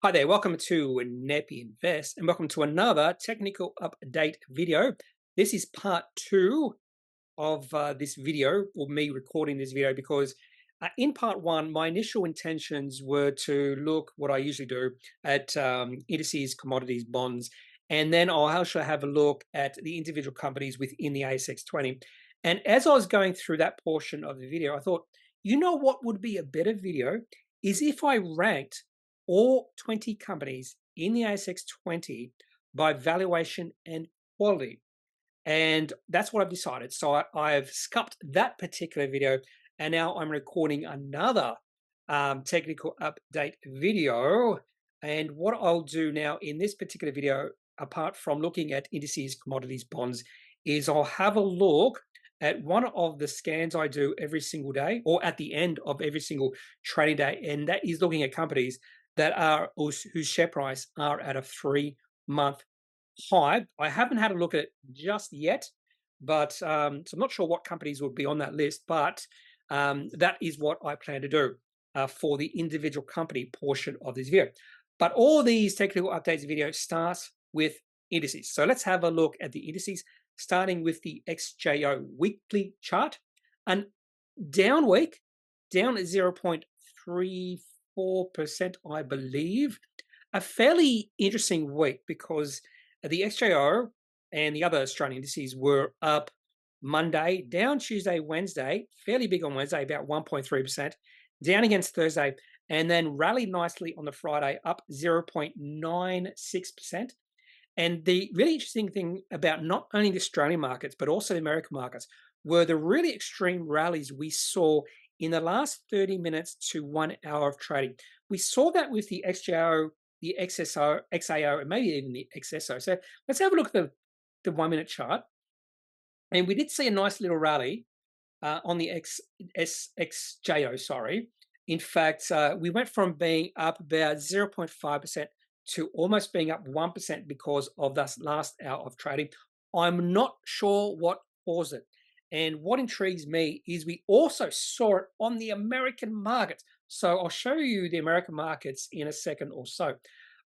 Hi there, welcome to Kneppy Invest and welcome to another technical update video. This is part two of this video, or me recording this video, because in part one, my initial intentions were to look what I usually do at indices, commodities, bonds, and then I'll also have a look at the individual companies within the ASX 20. And as I was going through that portion of the video, I thought, you know what would be a better video is if I ranked all 20 companies in the ASX 20 by valuation and quality. And that's what I've decided. So I've scupped that particular video, and now I'm recording another technical update video. And what I'll do now in this particular video, apart from looking at indices, commodities, bonds, is I'll have a look at one of the scans I do every single day, or at the end of every single trading day, and that is looking at companies that are whose share price are at a 3-month high. I haven't had a look at it just yet, but so I'm not sure what companies would be on that list, but that is what I plan to do for the individual company portion of this video. But all these technical updates video starts with indices. So let's have a look at the indices, starting with the XJO weekly chart. And down week, down at 0.34%, I believe. A fairly interesting week because the XJO and the other Australian indices were up Monday, down Tuesday, Wednesday, fairly big on Wednesday, about 1.3%, down against Thursday, and then rallied nicely on the Friday, up 0.96%. And the really interesting thing about not only the Australian markets, but also the American markets, were the really extreme rallies we saw in the last 30 minutes to 1 hour of trading. We saw that with the XJO, the XSO, XAO, and maybe even the XSO. So let's have a look at the 1 minute chart. And we did see a nice little rally on the XJO, sorry. In fact, we went from being up about 0.5% to almost being up 1% because of this last hour of trading. I'm not sure what caused it. And what intrigues me is we also saw it on the American markets. So I'll show you the American markets in a second or so.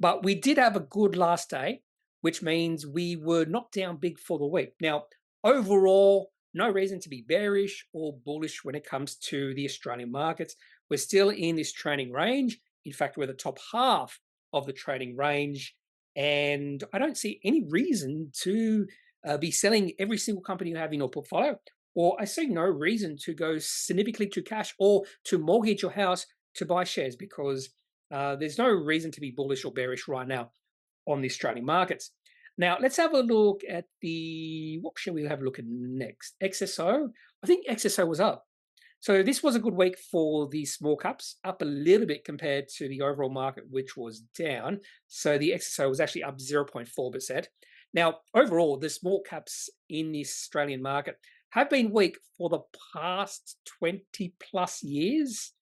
But we did have a good last day, which means we were knocked down big for the week. Now, overall, no reason to be bearish or bullish when it comes to the Australian markets. We're still in this trading range. In fact, we're the top half of the trading range, and I don't see any reason to be selling every single company you have in your portfolio, or I see no reason to go significantly to cash or to mortgage your house to buy shares, because there's no reason to be bullish or bearish right now on the Australian markets. Now, let's have a look at what shall we have a look at next? XSO. I think XSO was up. So this was a good week for the small caps, up a little bit compared to the overall market, which was down. So the XSO was actually up 0.4%. Now, overall, the small caps in the Australian market have been weak for the past 20 plus years.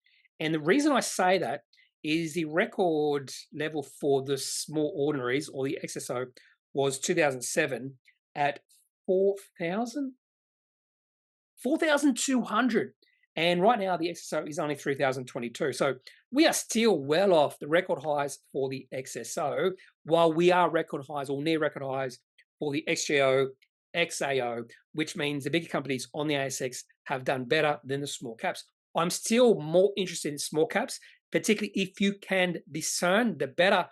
And the reason I say that is the record level for the small ordinaries, or the XSO, was 2007 at 4,200. And right now, the XSO is only 3,022. So we are still well off the record highs for the XSO, while we are record highs or near record highs for the XJO, XAO, which means the bigger companies on the ASX have done better than the small caps. I'm still more interested in small caps, particularly if you can discern the better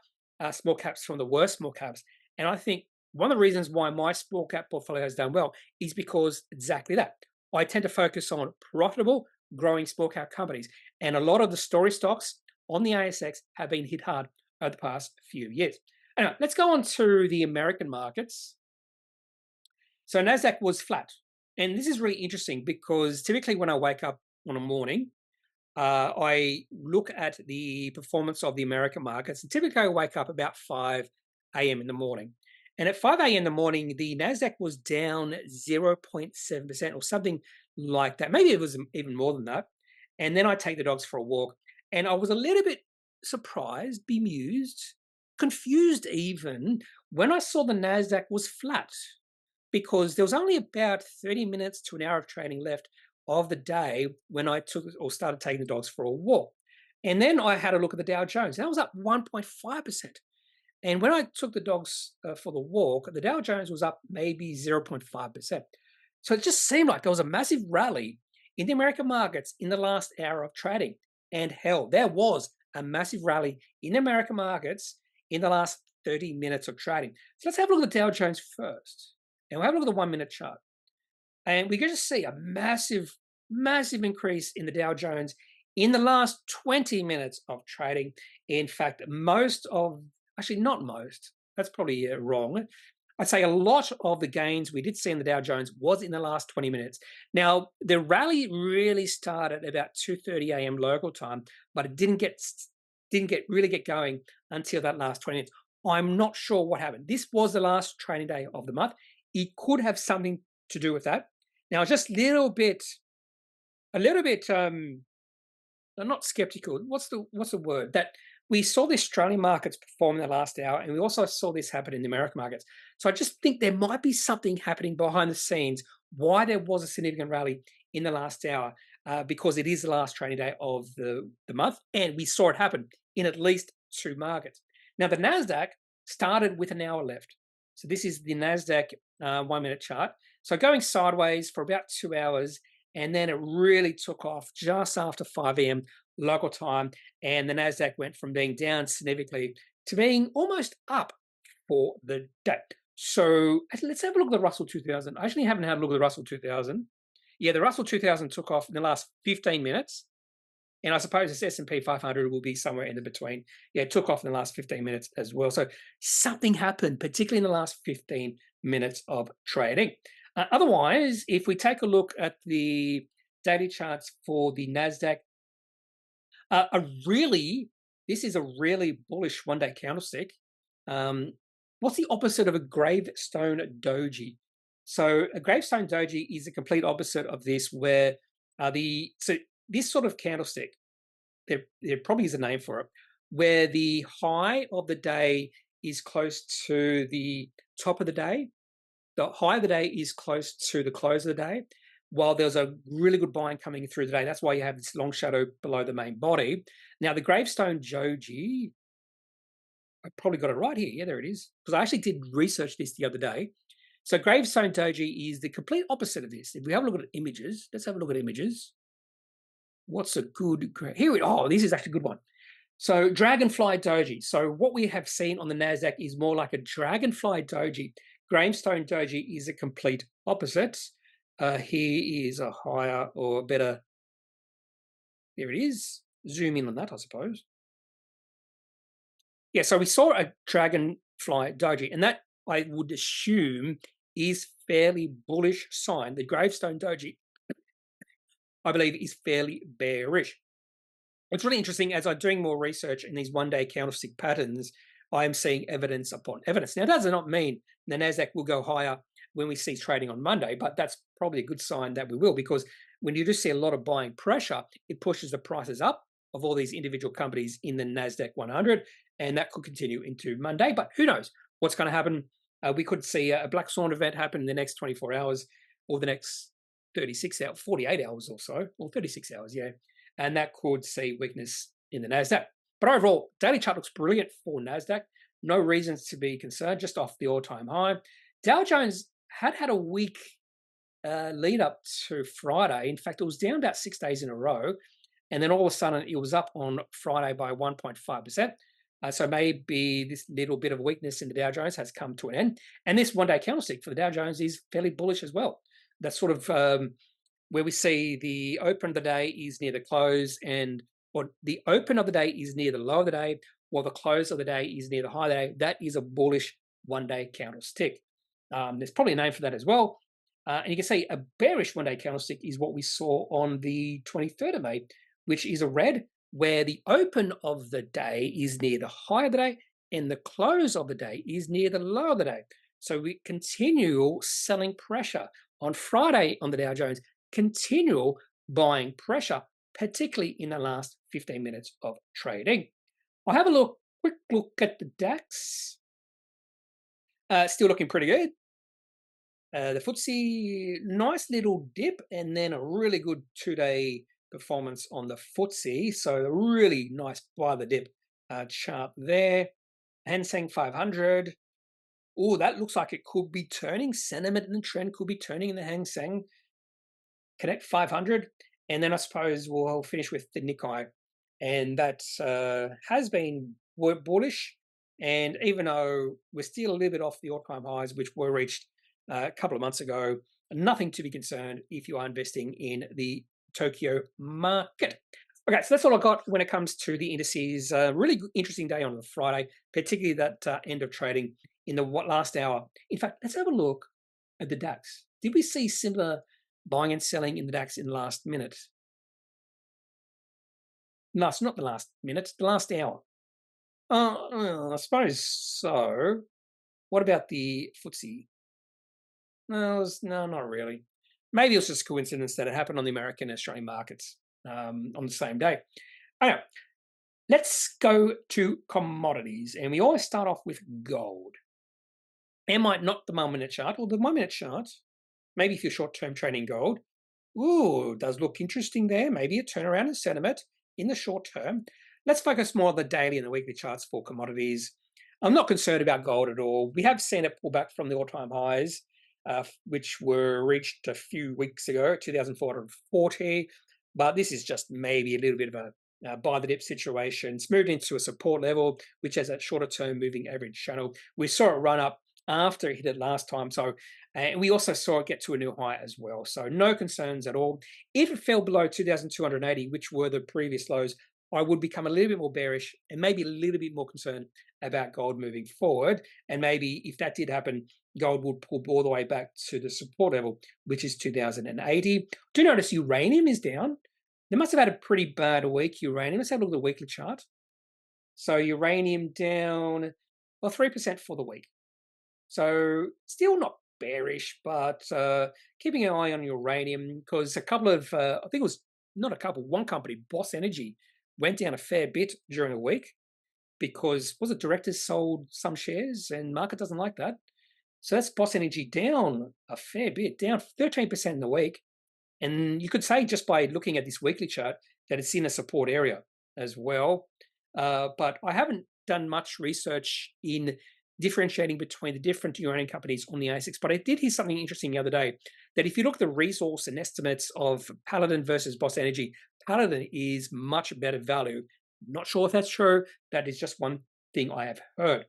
small caps from the worst small caps. And I think one of the reasons why my small cap portfolio has done well is because exactly that. I tend to focus on profitable, growing small cap companies. And a lot of the story stocks on the ASX have been hit hard over the past few years. Anyway, let's go on to the American markets. So Nasdaq was flat. And this is really interesting because typically when I wake up on a morning, I look at the performance of the American markets. And typically I wake up about 5 a.m. in the morning. And at 5 a.m. in the morning, the Nasdaq was down 0.7% or something like that. Maybe it was even more than that. And then I take the dogs for a walk. And I was a little bit surprised, bemused, confused even, when I saw the Nasdaq was flat, because there was only about 30 minutes to an hour of trading left of the day when I took or started taking the dogs for a walk. And then I had a look at the Dow Jones. That was up 1.5%. And when I took the dogs for the walk, the Dow Jones was up maybe 0.5%. So it just seemed like there was a massive rally in the American markets in the last hour of trading. And hell, there was a massive rally in the American markets in the last 30 minutes of trading. So let's have a look at the Dow Jones first. And we'll have a look at the 1 minute chart. And we can just see a massive, massive increase in the Dow Jones in the last 20 minutes of trading. In fact, actually not most, that's probably wrong. I'd say a lot of the gains we did see in the Dow Jones was in the last 20 minutes. Now, the rally really started about 2:30 a.m. local time, but it didn't really get going until that last 20 minutes. I'm not sure what happened. This was the last trading day of the month. It could have something to do with that. Now, just a little bit, I'm not skeptical. What's the word? That we saw the Australian markets perform in the last hour, and we also saw this happen in the American markets. So I just think there might be something happening behind the scenes why there was a significant rally in the last hour, because it is the last trading day of the month, and we saw it happen in at least two markets. Now, the Nasdaq started with an hour left. So this is the Nasdaq 1 minute chart. So going sideways for about 2 hours, and then it really took off just after 5 a.m. local time, and the Nasdaq went from being down significantly to being almost up for the day. So let's have a look at the Russell 2000. I actually haven't had a look at the Russell 2000. Yeah, the Russell 2000 took off in the last 15 minutes, and I suppose this S&P 500 will be somewhere in the between. Yeah, it took off in the last 15 minutes as well. So something happened, particularly in the last 15 minutes of trading. Otherwise, if we take a look at the daily charts for the Nasdaq, this is a really bullish one-day candlestick. What's the opposite of a Gravestone Doji? So a Gravestone Doji is a complete opposite of this, where this sort of candlestick, there probably is a name for it, where the high of the day is close to the top of the day. The high of the day is close to the close of the day, while there's a really good buying coming through the day. That's why you have this long shadow below the main body. Now, the Gravestone Doji, I probably got it right here. Yeah, there it is. Because I actually did research this the other day. So Gravestone Doji is the complete opposite of this. If we have a look at images, let's have a look at images. What's a good, here this is actually a good one. So Dragonfly Doji. So what we have seen on the Nasdaq is more like a Dragonfly Doji. Gravestone Doji is a complete opposite. Here is a higher or better. There it is. Zoom in on that, I suppose. Yeah, so we saw a Dragonfly Doji, and that I would assume is fairly bullish sign. The Gravestone Doji, I believe, is fairly bearish. It's really interesting, as I'm doing more research in these one-day candlestick patterns, I am seeing evidence upon evidence. Now, that does not mean the Nasdaq will go higher when we see trading on Monday, but that's probably a good sign that we will, because when you just see a lot of buying pressure, it pushes the prices up of all these individual companies in the Nasdaq 100, and that could continue into Monday. But who knows what's going to happen? We could see a black swan event happen in the next 24 hours or the next 36 hours, 48 hours or so, or 36 hours, yeah. And that could see weakness in the Nasdaq. But overall, daily chart looks brilliant for Nasdaq. No reasons to be concerned, just off the all-time high. Dow Jones had a weak lead up to Friday. In fact, it was down about 6 days in a row. And then all of a sudden, it was up on Friday by 1.5%. So maybe this little bit of weakness in the Dow Jones has come to an end. And this one-day candlestick for the Dow Jones is fairly bullish as well. That's sort of where we see the open of the day is near the close, or the open of the day is near the low of the day, while the close of the day is near the high of the day. That is a bullish one-day candlestick. There's probably a name for that as well. And you can see a bearish one-day candlestick is what we saw on the 23rd of May, which is a red, where the open of the day is near the high of the day and the close of the day is near the low of the day. So we continue selling pressure on Friday on the Dow Jones, continual buying pressure, particularly in the last 15 minutes of trading. I'll have a quick look at the DAX. Still looking pretty good. The FTSE, nice little dip, and then a really good two-day performance on the FTSE. So a really nice buy the dip chart there. Hang Seng 500. Oh, that looks like it could be turning. Sentiment and the trend could be turning in the Hang Seng. Connect 500. And then I suppose we'll finish with the Nikkei. And that has been bullish. And even though we're still a little bit off the all-time highs, which were reached a couple of months ago, nothing to be concerned if you are investing in the Tokyo market. Okay, so that's all I got when it comes to the indices. Really interesting day on the Friday, particularly that end of trading in the last hour. In fact, let's have a look at the DAX. Did we see similar buying and selling in the DAX in the last minute? No, it's not the last minute, the last hour. I suppose so. What about the FTSE? No, not really. Maybe it was just a coincidence that it happened on the American and Australian markets on the same day. Anyway, let's go to commodities. And we always start off with gold. Not the 1 minute chart. Well, the 1 minute chart, maybe if you're short-term trading gold, ooh, does look interesting there. Maybe a turnaround in sentiment in the short term. Let's focus more on the daily and the weekly charts for commodities. I'm not concerned about gold at all. We have seen it pull back from the all-time highs, which were reached a few weeks ago, 2,440. But this is just maybe a little bit of a buy the dip situation. It's moved into a support level, which has a shorter term moving average channel. We saw it run up after it hit it last time. So, and we also saw it get to a new high as well. So no concerns at all. If it fell below 2,280, which were the previous lows, I would become a little bit more bearish and maybe a little bit more concerned about gold moving forward. And maybe if that did happen, gold would pull all the way back to the support level, which is 2,080. Do notice uranium is down. They must have had a pretty bad week, uranium. Let's have a look at the weekly chart. So uranium down, well, 3% for the week. So still not bearish, but keeping an eye on uranium because a couple of, I think it was not a couple, one company, Boss Energy, went down a fair bit during the week because, was it directors sold some shares and market doesn't like that. So that's Boss Energy down a fair bit, down 13% in the week. And you could say just by looking at this weekly chart that it's in a support area as well. But I haven't done much research in differentiating between the different uranium companies on the ASX. But I did hear something interesting the other day, that if you look at the resource and estimates of Paladin versus Boss Energy, Paladin is much better value. Not sure if that's true. That is just one thing I have heard.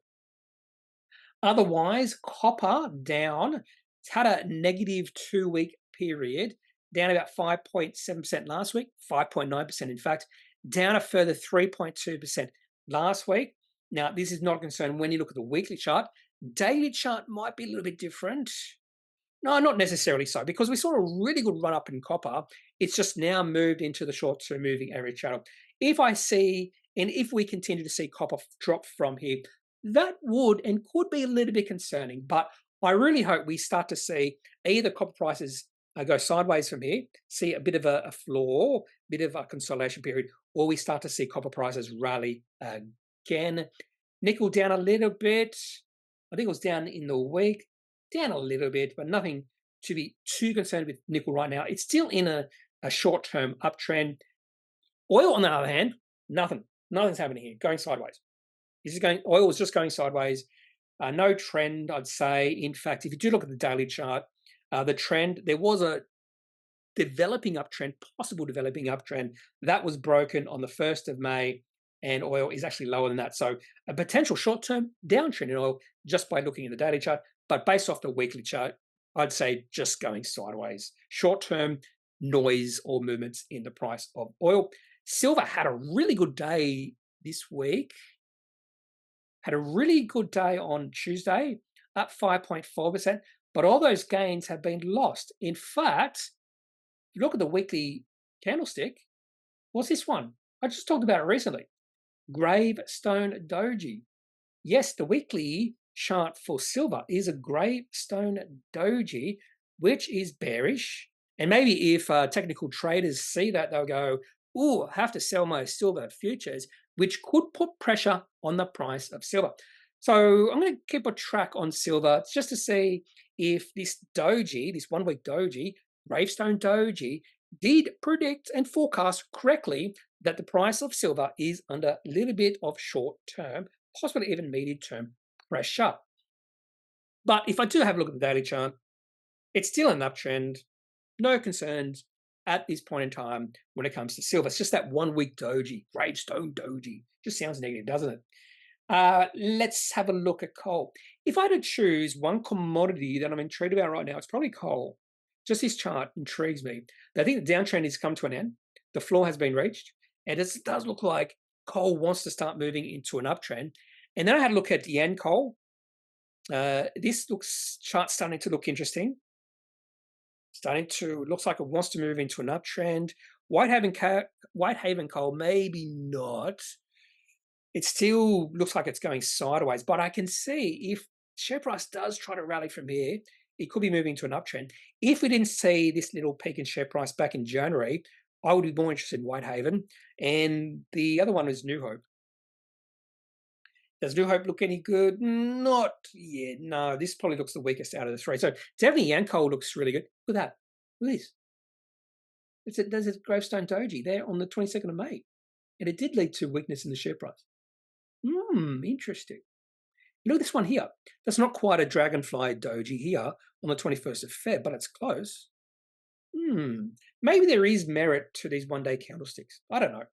Otherwise, copper down. It's had a negative 2-week period, down about 5.7% last week, 5.9% in fact, down a further 3.2% last week. Now, this is not a concern when you look at the weekly chart. Daily chart might be a little bit different. No, not necessarily so, because we saw a really good run up in copper. It's just now moved into the short-term moving average channel. If I see, and if we continue to see copper drop from here, that would and could be a little bit concerning. But I really hope we start to see either copper prices go sideways from here, see a bit of a floor, bit of a consolidation period, or we start to see copper prices rally again. Nickel down a little bit. I think it was down in the week, down a little bit, but nothing to be too concerned with nickel right now. It's still in a short-term uptrend. Oil, on the other hand, nothing's happening here, going sideways. Oil is just going sideways. No trend, I'd say. In fact, if you do look at the daily chart, the trend, there was a developing uptrend, possible developing uptrend, that was broken on the 1st of May, and oil is actually lower than that. So a potential short-term downtrend in oil just by looking at the daily chart, but based off the weekly chart, I'd say just going sideways. Short-term noise or movements in the price of oil. Silver had a really good day this week. Had a really good day on Tuesday, up 5.4%, but all those gains have been lost. In fact, if you look at the weekly candlestick, what's this one? I just talked about it recently. Gravestone Doji. Yes, the weekly chart for silver is a Gravestone Doji, which is bearish. And maybe if technical traders see that, they'll go, ooh, I have to sell my silver futures, which could put pressure on the price of silver. So I'm going to keep a track on silver just to see if this doji, this 1 week doji, Gravestone Doji, did predict and forecast correctly that the price of silver is under a little bit of short-term, possibly even medium-term pressure. But if I do have a look at the daily chart, it's still an uptrend. No concerns at this point in time when it comes to silver. It's just that 1 week doji, Gravestone Doji. Just sounds negative, doesn't it? Let's have a look at coal. If I had to choose one commodity that I'm intrigued about right now, it's probably coal. Just this chart intrigues me. I think the downtrend has come to an end. The floor has been reached. And it does look like coal wants to start moving into an uptrend. And then I had a look at yen coal. This chart's starting to look interesting. Looks like it wants to move into an uptrend. Whitehaven coal, maybe not. It still looks like it's going sideways, but I can see if share price does try to rally from here, it could be moving to an uptrend. If we didn't see this little peak in share price back in January, I would be more interested in Whitehaven. And the other one is New Hope. Does New Hope look any good? Not yet. No, this probably looks the weakest out of the three. So definitely Yancoal looks really good. Look at that. Look at this. There's a Gravestone Doji there on the 22nd of May. And it did lead to weakness in the share price. Interesting. Look at this one here. That's not quite a Dragonfly Doji here on the 21st of Feb, but it's close. Maybe there is merit to these one-day candlesticks. I don't know.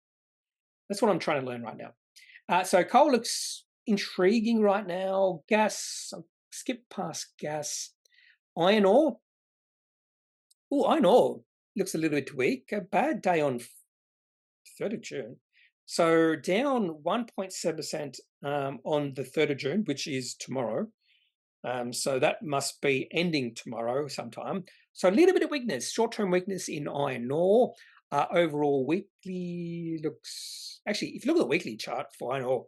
That's what I'm trying to learn right now. So coal looks intriguing right now. Gas, I'll skip past gas. Iron ore. Oh, iron ore looks a little bit weak. A bad day on 3rd of June. So down 1.7% on the 3rd of June, which is tomorrow. So that must be ending tomorrow sometime. So a little bit of weakness, short-term weakness in iron ore. Overall weekly looks, actually, if you look at the weekly chart for iron ore,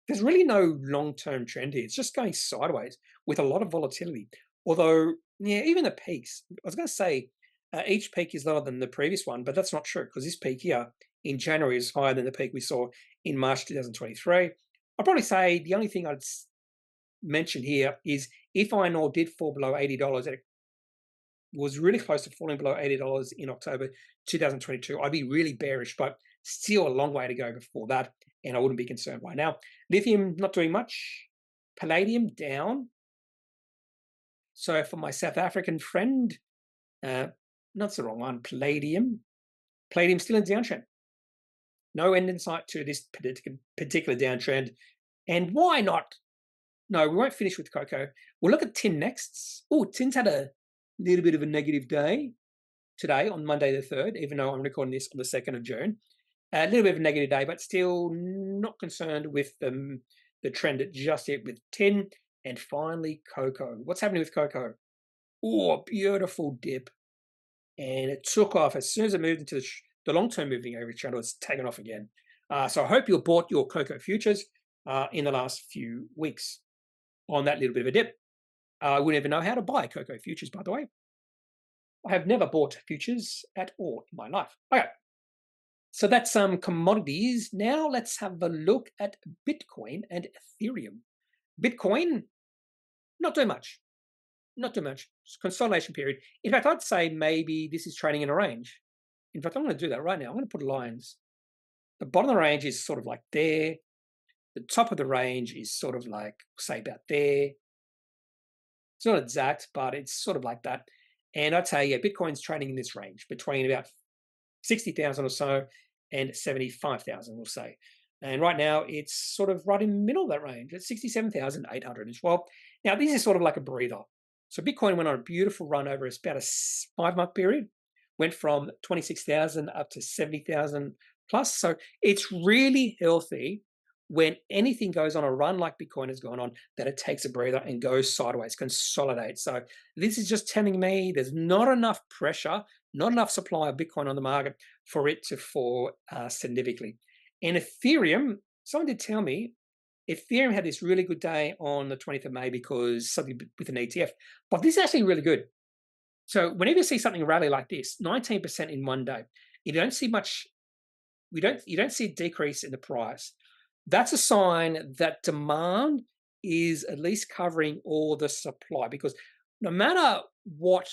there's really no long-term trend here. It's just going sideways with a lot of volatility. Although, yeah, even the peaks, I was going to say each peak is lower than the previous one, but that's not true because this peak here in January is higher than the peak we saw in March 2023. I'd probably say the only thing I'd mention here is if iron ore did fall below $80, it was really close to falling below $80 in October 2022. I'd be really bearish, but still a long way to go before that, and I wouldn't be concerned right now. Lithium not doing much. Palladium down. So for my South African friend, not the wrong one, Palladium still in downtrend. No end in sight to this particular downtrend. And why not? No, we won't finish with cocoa. We'll look at tin next. Oh, tin's had a little bit of a negative day today on Monday the 3rd, even though I'm recording this on the 2nd of June. A little bit of a negative day, but still not concerned with the trend just yet with tin. And finally, cocoa. What's happening with cocoa? Oh, a beautiful dip. And it took off as soon as it moved into the long-term moving average channel. It's taken off again. So I hope you bought your cocoa futures in the last few weeks on that little bit of a dip. I wouldn't even know how to buy cocoa futures, by the way. I have never bought futures at all in my life. Okay, so that's some commodities. Now let's have a look at Bitcoin and Ethereum. Bitcoin, not too much. Not too much. It's consolidation period. In fact, I'd say maybe this is trading in a range. In fact, I'm going to do that right now. I'm going to put lines. The bottom of the range is sort of like there. The top of the range is sort of like, say, about there. It's not exact, but it's sort of like that. And I'd say, yeah, Bitcoin's trading in this range between about 60,000 or so and 75,000, we'll say. And right now, it's sort of right in the middle of that range. It's 67,800 as well. Now, this is sort of like a breather. So Bitcoin went on a beautiful run over about a 5-month period. Went from 26,000 up to 70,000 plus. So it's really healthy when anything goes on a run like Bitcoin has gone on, that it takes a breather and goes sideways, consolidates. So this is just telling me there's not enough pressure, not enough supply of Bitcoin on the market for it to fall significantly. And Ethereum, someone did tell me, Ethereum had this really good day on the 20th of May because something with an ETF, but this is actually really good. So whenever you see something rally like this, 19% in one day, you don't see much, you don't see a decrease in the price. That's a sign that demand is at least covering all the supply, because no matter what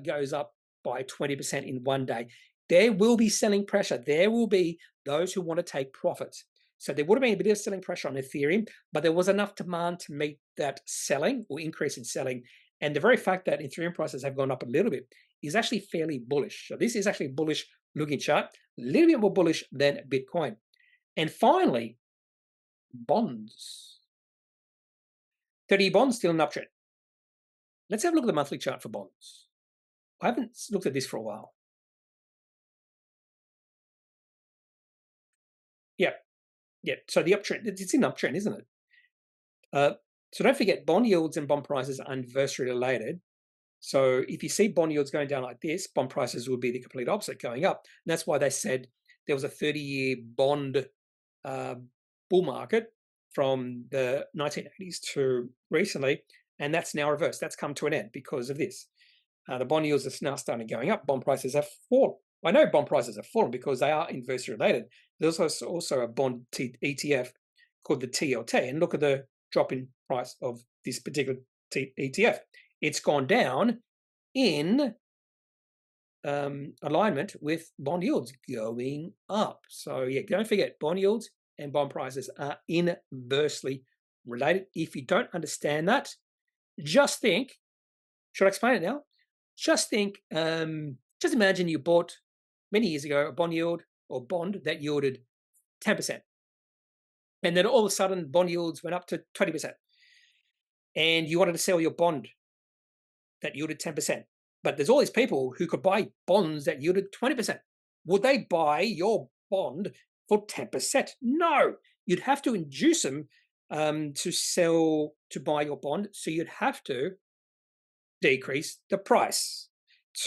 goes up by 20% in one day. There will be selling pressure. There will be those who want to take profits. So there would have been a bit of selling pressure on Ethereum, but there was enough demand to meet that selling or increase in selling. And the very fact that Ethereum prices have gone up a little bit is actually fairly bullish. So this is actually a bullish looking chart, a little bit more bullish than Bitcoin. And finally, bonds. 30-year bonds still in an uptrend. Let's have a look at the monthly chart for bonds. I haven't looked at this for a while. Yeah. So the uptrend, it's in uptrend, isn't it? So don't forget, bond yields and bond prices are inversely related. So if you see bond yields going down like this, bond prices will be the complete opposite, going up. And that's why they said there was a 30-year bond bull market from the 1980s to recently, and that's now reversed. That's come to an end because of this. The bond yields are now starting going up. Bond prices have fallen. I know bond prices have fallen because they are inversely related. There's also a bond ETF called the TLT, and look at the drop in price of this particular ETF. It's gone down in alignment with bond yields going up. So yeah, don't forget, bond yields and bond prices are inversely related. If you don't understand that, just think, should I explain it now? Just think, just imagine you bought many years ago a bond yield or bond that yielded 10%. And then all of a sudden bond yields went up to 20%. And you wanted to sell your bond that yielded 10%. But there's all these people who could buy bonds that yielded 20%. Would they buy your bond for 10%? No. You'd have to induce them to buy your bond. So you'd have to decrease the price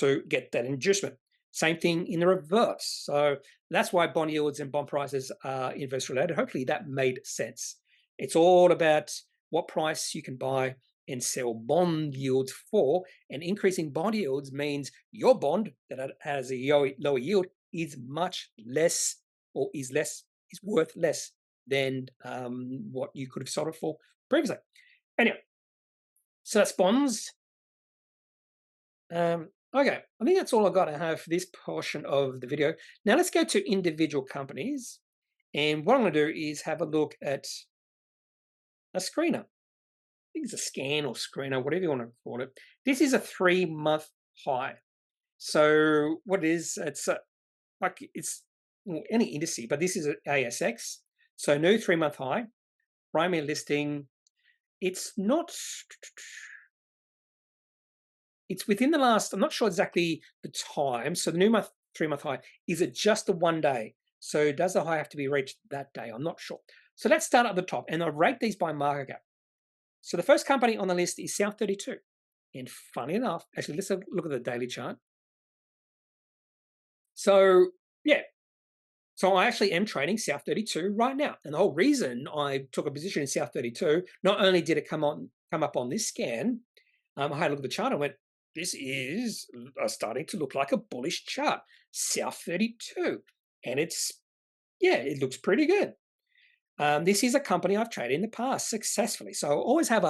to get that inducement. Same thing in the reverse. So that's why bond yields and bond prices are inversely related. Hopefully that made sense. It's all about what price you can buy and sell bond yields for, and increasing bond yields means your bond that has a lower yield is much less, or is worth less than what you could have sold it for previously. Anyway, so that's bonds. Okay, I think that's all I've got to have for this portion of the video. Now let's go to individual companies, and what I'm going to do is have a look at a screener. I think it's a scan or screener, whatever you want to call it. This is a 3-month high. So what it is, it's like it's any indice, but this is an ASX. So new 3-month high, primary listing. It's not. It's within the last. I'm not sure exactly the time. So the new 3-month high, is it just the one day? So does the high have to be reached that day? I'm not sure. So let's start at the top, and I'll rate these by market cap. So the first company on the list is South32. And funny enough, actually, let's look at the daily chart. So, yeah. So I actually am trading South32 right now. And the whole reason I took a position in South32, not only did it come up on this scan, I had a look at the chart and went, this is starting to look like a bullish chart, South32. And it looks pretty good. This is a company I've traded in the past successfully, so I always have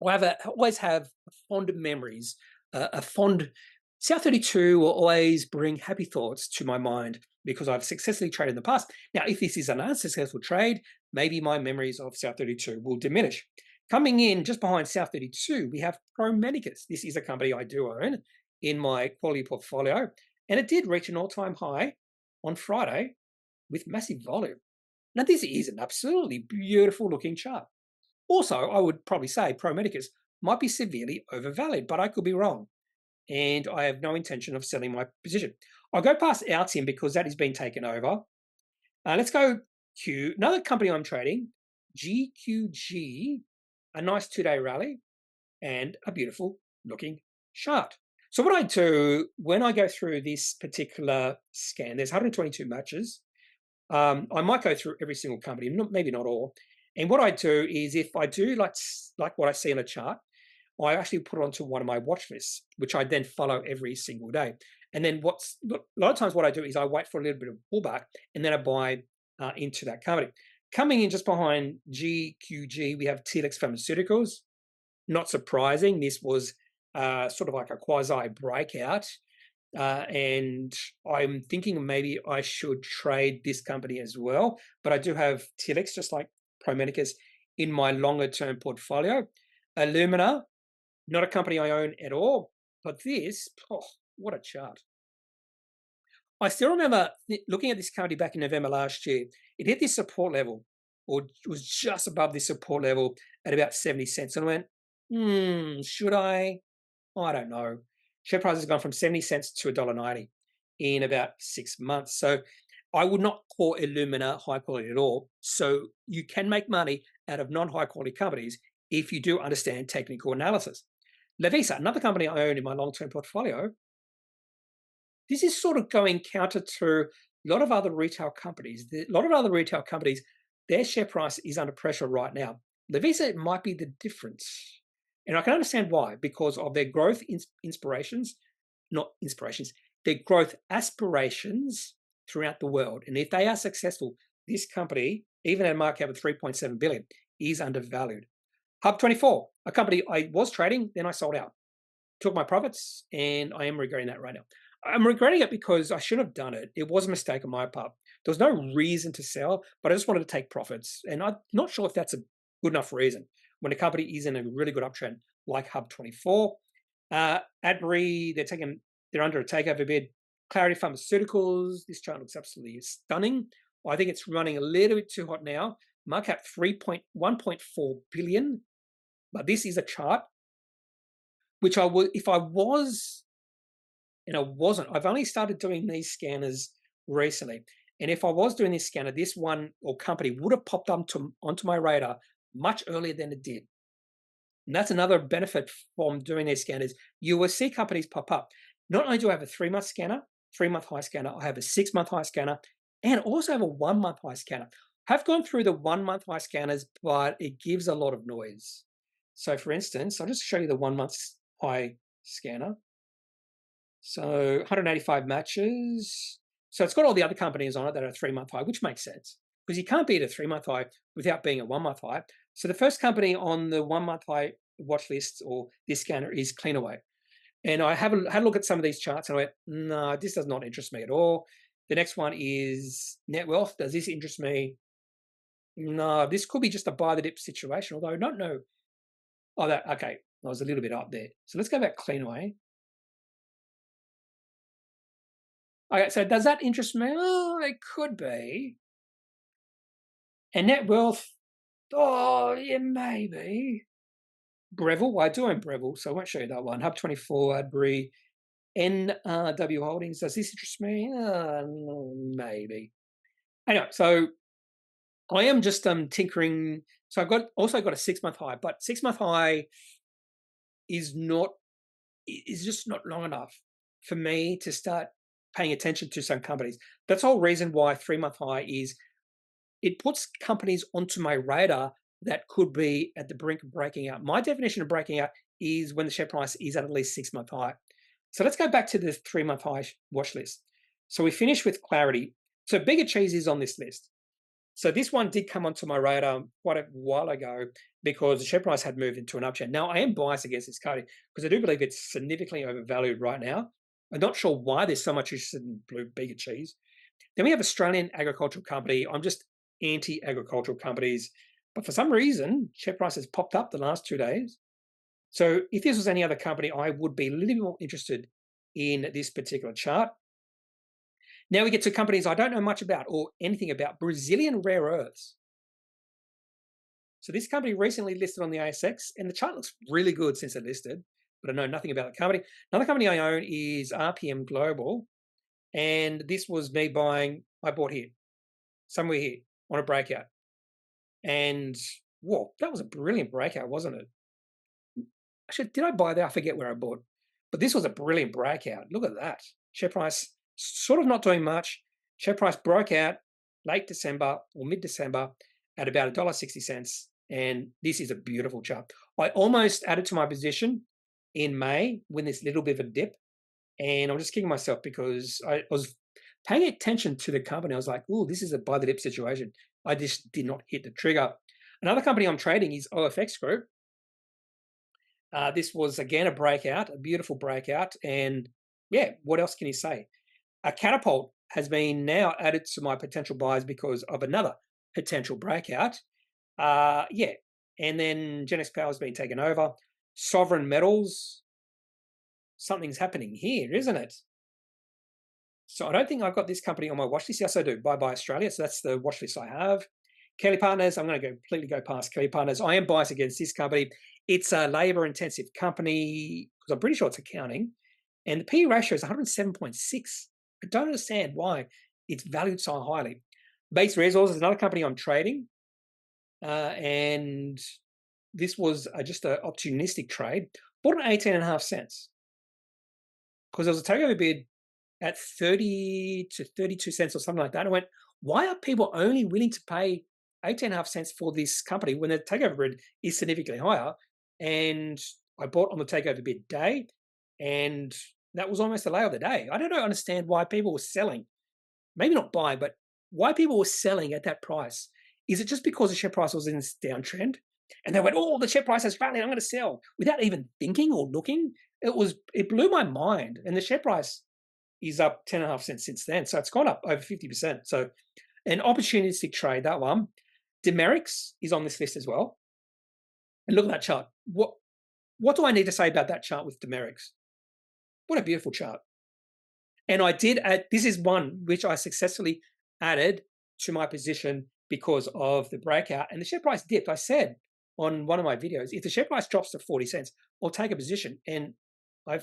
always have fond memories. South32 will always bring happy thoughts to my mind because I've successfully traded in the past. Now, if this is an unsuccessful trade, maybe my memories of South32 will diminish. Coming in just behind South32, we have Commodities. This is a company I do own in my quality portfolio, and it did reach an all-time high on Friday with massive volume. Now, this is an absolutely beautiful looking chart. Also, I would probably say Commodities might be severely overvalued, but I could be wrong. And I have no intention of selling my position. I'll go past Altium because that has been taken over. Let's go another company I'm trading, GQG, a nice 2-day rally and a beautiful looking chart. So what I do when I go through this particular scan, there's 122 matches. I might go through every single company, maybe not all. And what I do is, if I do like what I see in a chart, I actually put it onto one of my watch lists, which I then follow every single day. And then a lot of times what I do is I wait for a little bit of pullback, and then I buy into that company. Coming in just behind GQG, we have Telix Pharmaceuticals. Not surprising, this was sort of like a quasi breakout. And I'm thinking maybe I should trade this company as well. But I do have Tilix, just like Promenicus, in my longer term portfolio. Illumina, not a company I own at all. But this, oh, what a chart. I still remember looking at this company back in November last year. It hit this support level, or was just above this support level at about 70 cents. And I went, should I? I don't know. Share price has gone from 70 cents to $1.90 in about 6 months. So I would not call Illumina high quality at all. So you can make money out of non-high quality companies if you do understand technical analysis. Levisa, another company I own in my long-term portfolio, this is sort of going counter to a lot of other retail companies. A lot of other retail companies, their share price is under pressure right now. Levisa might be the difference. And I can understand why, because of their growth their growth aspirations throughout the world. And if they are successful, this company, even at a market cap of 3.7 billion, is undervalued. Hub24, a company I was trading, then I sold out. Took my profits, and I am regretting that right now. I'm regretting it because I shouldn't have done it. It was a mistake on my part. There was no reason to sell, but I just wanted to take profits. And I'm not sure if that's a good enough reason when a company is in a really good uptrend like Hub24. Adbury, they're under a takeover bid. Clarity Pharmaceuticals, this chart looks absolutely stunning. I think it's running a little bit too hot now. Market cap 1.4 billion. But this is a chart which I would, if I was, and I wasn't, I've only started doing these scanners recently. And if I was doing this scanner, this one or company would have popped onto my radar much earlier than it did. And that's another benefit from doing these scanners. You will see companies pop up. Not only do I have a 3-month scanner, 3-month high scanner, I have a 6-month high scanner, and also have a 1-month high scanner. I've gone through the 1-month high scanners, but it gives a lot of noise. So for instance, I'll just show you the 1-month high scanner. So 185 matches. So it's got all the other companies on it that are 3-month high, which makes sense because you can't beat a 3-month high without being a 1-month high. So the first company on the 1-month high watch list or this scanner is Cleanaway. And I had a look at some of these charts and I went, no, this does not interest me at all. The next one is Net Wealth. Does this interest me? No, this could be just a buy the dip situation, although I don't know. Oh, okay. I was a little bit up there. So let's go back Cleanaway. Okay, so does that interest me? Oh, it could be. And Net Wealth, oh, yeah, maybe. Breville, I do own Breville, so I won't show you that one. Hub24, Adbury, NW Holdings, does this interest me? Maybe. Anyway, so I am just tinkering. So I've also got a 6-month high, but 6-month high is just not long enough for me to start paying attention to some companies. That's the whole reason why 3-month high is it puts companies onto my radar that could be at the brink of breaking out. My definition of breaking out is when the share price is at least 6-month high. So let's go back to the 3-month high watch list. So we finish with Clarity. So Bigger Cheese is on this list. So this one did come onto my radar quite a while ago because the share price had moved into an uptrend. Now, I am biased against this company because I do believe it's significantly overvalued right now. I'm not sure why there's so much interest in Bigger Cheese. Then we have Australian Agricultural Company. I'm just anti-agricultural companies. But for some reason, share price has popped up the last 2 days. So if this was any other company, I would be a little bit more interested in this particular chart. Now we get to companies I don't know much about or anything about. Brazilian Rare Earths. So this company recently listed on the ASX, and the chart looks really good since it listed, but I know nothing about the company. Another company I own is RPM Global, and this was me buying, I bought here, somewhere here, on a breakout. And, whoa, that was a brilliant breakout, wasn't it? Actually, did I buy there? I forget where I bought. But this was a brilliant breakout. Look at that. Share price sort of not doing much. Share price broke out late December or mid-December at about $1.60. And this is a beautiful chart. I almost added to my position in May when this little bit of a dip. And I'm just kicking myself because I was paying attention to the company. I was like, oh, this is a buy the dip situation. I just did not hit the trigger. Another company I'm trading is OFX Group. This was again a breakout, a beautiful breakout, and yeah, what else can you say? A catapult has been now added to my potential buys because of another potential breakout. Yeah, and then Genex Power has been taken over. Sovereign Metals, something's happening here, isn't it? So I don't think I've got this company on my watch list. Yes, I do. Bye Bye Australia. So that's the watch list I have. Kelly Partners, I'm going to completely go past Kelly Partners. I am biased against this company. It's a labor-intensive company because I'm pretty sure it's accounting. And the P/E ratio is 107.6. I don't understand why it's valued so highly. Base Resources is another company I'm trading. And this was just an opportunistic trade. Bought at 18.5 cents because there was a takeover bid at 30 to 32 cents or something like that. I went, why are people only willing to pay 18.5 cents for this company when the takeover bid is significantly higher? And I bought on the takeover bid day, and that was almost the low of the day. I don't understand why people were selling. Maybe not buying, but why people were selling at that price. Is it just because the share price was in this downtrend? And they went, oh, the share price has rallied, I'm going to sell, without even thinking or looking. It blew my mind. And the share price is up 10.5 cents since then. So it's gone up over 50%. So an opportunistic trade, that one. Demerix is on this list as well. And look at that chart. What do I need to say about that chart with Demerix? What a beautiful chart. And I did add, this is one which I successfully added to my position because of the breakout. And the share price dipped. I said on one of my videos, if the share price drops to 40 cents, I'll take a position. And I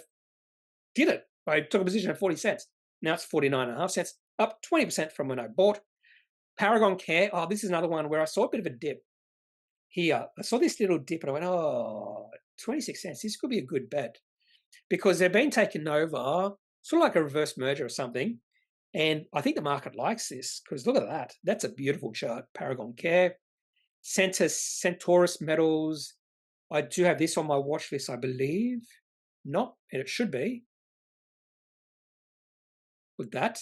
did it. I took a position at 40 cents. Now it's 49.5 cents, up 20% from when I bought. Paragon Care, oh, this is another one where I saw a bit of a dip here. I saw this little dip and I went, oh, 26 cents. This could be a good bet because they're being taken over, sort of like a reverse merger or something. And I think the market likes this because look at that. That's a beautiful chart. Paragon Care, Centaurus Metals. I do have this on my watch list, I believe. Not, and it should be. With that,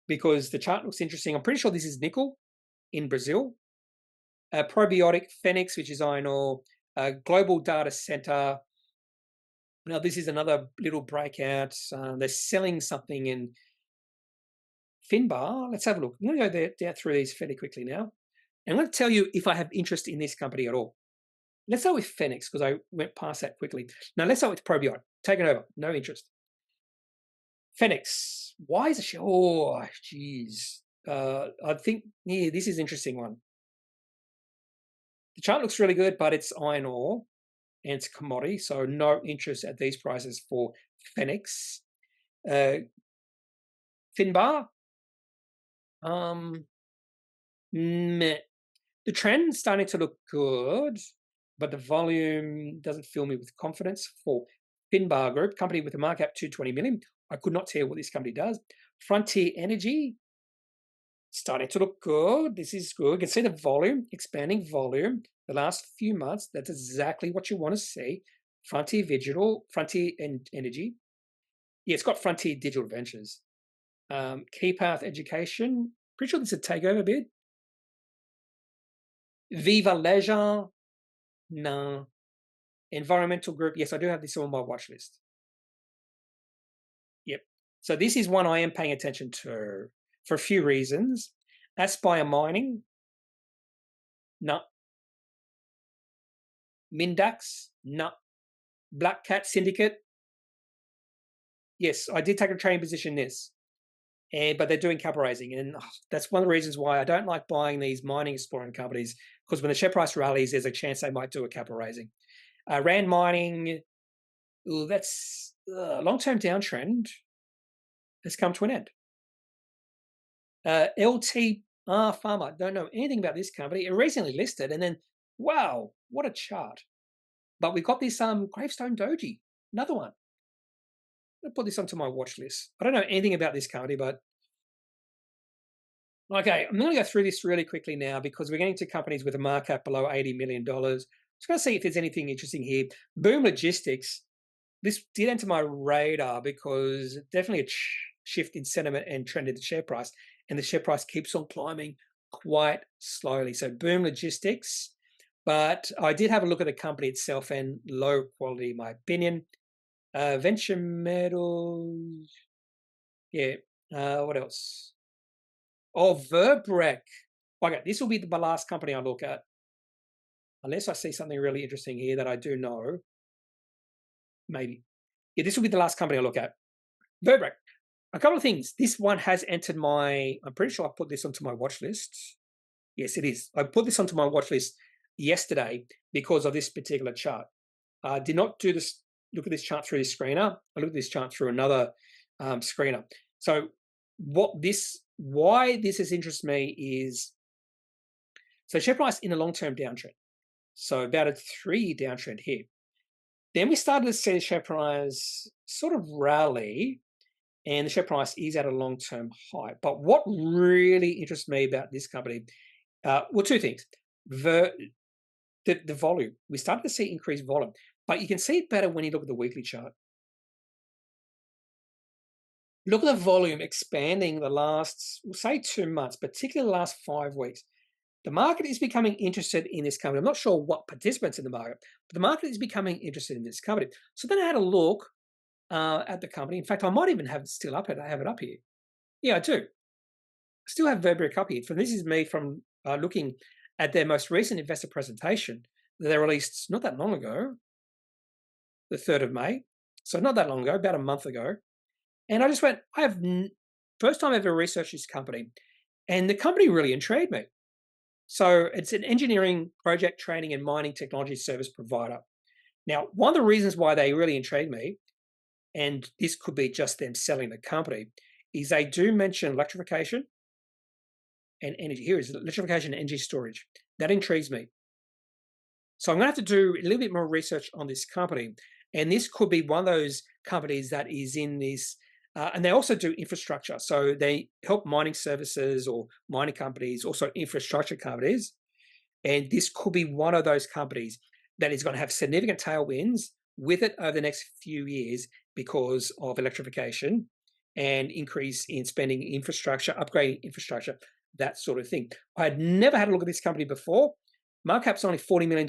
because the chart looks interesting. I'm pretty sure this is nickel in Brazil. Probiotic, Phoenix, which is iron ore. Global Data Center. Now, this is another little breakout. They're selling something in Finbar. Let's have a look. I'm going to go down through these fairly quickly now. And I'm going to tell you if I have interest in this company at all. Let's start with Phoenix because I went past that quickly. Now, let's start with Probiotic. Taken over. No interest. Phoenix. Why is it? Oh, geez. I think, yeah, this is an interesting one. The chart looks really good, but it's iron ore and it's a commodity, so no interest at these prices for Phoenix. Finbar. Meh. The trend's starting to look good, but the volume doesn't fill me with confidence for Finbar Group, company with a market cap 220 million. I could not tell what this company does. Frontier Energy, starting to look good. This is good. You can see the volume, expanding volume. The last few months, that's exactly what you want to see. Frontier Energy. Yeah, it's got Frontier Digital Ventures. Key Path Education. Pretty sure this is a takeover bid. Viva Leisure. No. Environmental Group. Yes, I do have this on my watch list. Yep. So this is one I am paying attention to for a few reasons. Aspire Mining. No. Mindax. No. Black Cat Syndicate. Yes, I did take a trading position in this. But they're doing capital raising. And that's one of the reasons why I don't like buying these mining exploring companies, because when the share price rallies, there's a chance they might do a capital raising. Rand Mining, that's a long-term downtrend has come to an end. LTR Pharma, don't know anything about this company. It recently listed, and then, wow, what a chart. But we've got this Gravestone Doji, another one. I'm going to put this onto my watch list. I don't know anything about this company, but okay, I'm going to go through this really quickly now because we're getting to companies with a market cap below $80 million. Just going to see if there's anything interesting here. Boom Logistics. This did enter my radar because definitely a shift in sentiment and trend in the share price. And the share price keeps on climbing quite slowly. So Boom Logistics, But I did have a look at the company itself and low quality, in my opinion. Venture metals. Yeah. What else? Oh, Verbrec. Okay, this will be the last company I look at. Unless I see something really interesting here that I do know. Maybe. Yeah, this will be the last company I look at. Verbrec. A couple of things. This one has entered I'm pretty sure I put this onto my watch list. Yes, it is. I put this onto my watch list yesterday because of this particular chart. I did not do this. Look at this chart through this screener. I looked at this chart through another screener. So why this has interested me is, so share price in a long-term downtrend. So about a 3-year downtrend here. Then we started to see the share price sort of rally, and the share price is at a long-term high. But what really interests me about this company, well, two things. The volume. We started to see increased volume, but you can see it better when you look at the weekly chart. Look at the volume expanding the last, we'll say 2 months, particularly the last 5 weeks. The market is becoming interested in this company. I'm not sure what participants in the market, but the market is becoming interested in this company. So then I had a look at the company. In fact, I might even have it still up. I have it up here. Yeah, I do. I still have Verbrec up here. This is me from looking at their most recent investor presentation that they released not that long ago, the 3rd of May. So not that long ago, about a month ago. And I just went, first time I ever researched this company, and the company really intrigued me. So it's an engineering, project training, and mining technology service provider. Now, one of the reasons why they really intrigued me, and this could be just them selling the company, is they do mention electrification and energy. Here is electrification and energy storage. That intrigues me. So I'm going to have to do a little bit more research on this company. And this could be one of those companies that is in this, and they also do infrastructure. So they help mining services or mining companies, also infrastructure companies. And this could be one of those companies that is going to have significant tailwinds with it over the next few years because of electrification and increase in spending infrastructure, upgrading infrastructure, that sort of thing. I had never had a look at this company before. Market cap's only $40 million.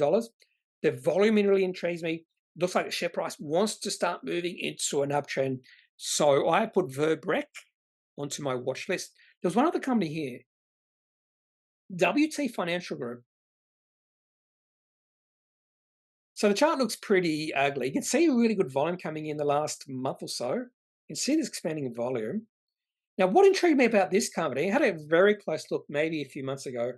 The volume really intrigues me. Looks like the share price wants to start moving into an uptrend. So I put Verbrec onto my watch list. There's one other company here, WT Financial Group. So the chart looks pretty ugly. You can see a really good volume coming in the last month or so. You can see this expanding volume. Now, what intrigued me about this company, I had a very close look maybe a few months ago.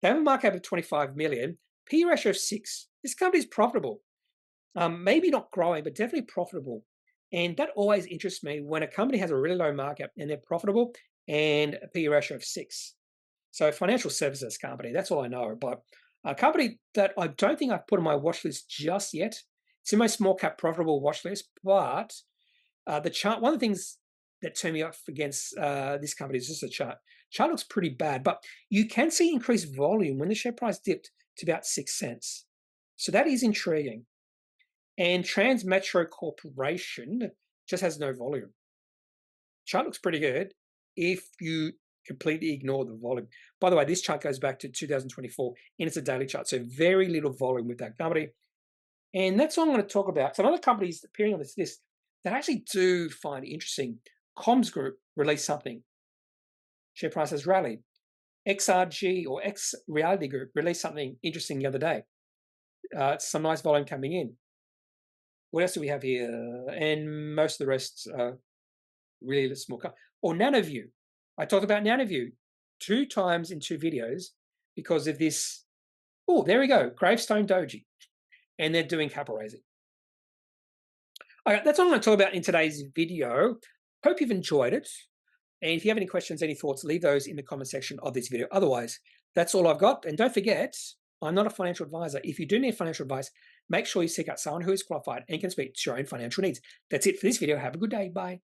They have a market cap of 25 million, P ratio of 6. This company is profitable. Maybe not growing, but definitely profitable. And that always interests me when a company has a really low market and they're profitable and a P ratio of 6. So financial services company, that's all I know. But a company that I don't think I've put on my watch list just yet. It's in my small cap profitable watch list, but the chart, one of the things that turned me off against this company is just the chart. Chart looks pretty bad, but you can see increased volume when the share price dipped to about 6 cents. So that is intriguing. And Transmetro Corporation just has no volume. Chart looks pretty good if you completely ignore the volume. By the way, this chart goes back to 2024 and it's a daily chart. So very little volume with that company. And that's what I'm going to talk about. Some other companies appearing on this list that I actually do find interesting. Comms Group released something. Share price has rallied. XRG or X Reality Group released something interesting the other day. Some nice volume coming in. What else do we have here? And most of the rest are really small. Or NanoView. I talked about NanoView 2 times in 2 videos because of this. Oh, there we go. Gravestone Doji. And they're doing capital raising. All right, that's all I'm going to talk about in today's video. Hope you've enjoyed it. And if you have any questions, any thoughts, leave those in the comment section of this video. Otherwise, that's all I've got. And don't forget, I'm not a financial advisor. If you do need financial advice, make sure you seek out someone who is qualified and can speak to your own financial needs. That's it for this video. Have a good day. Bye.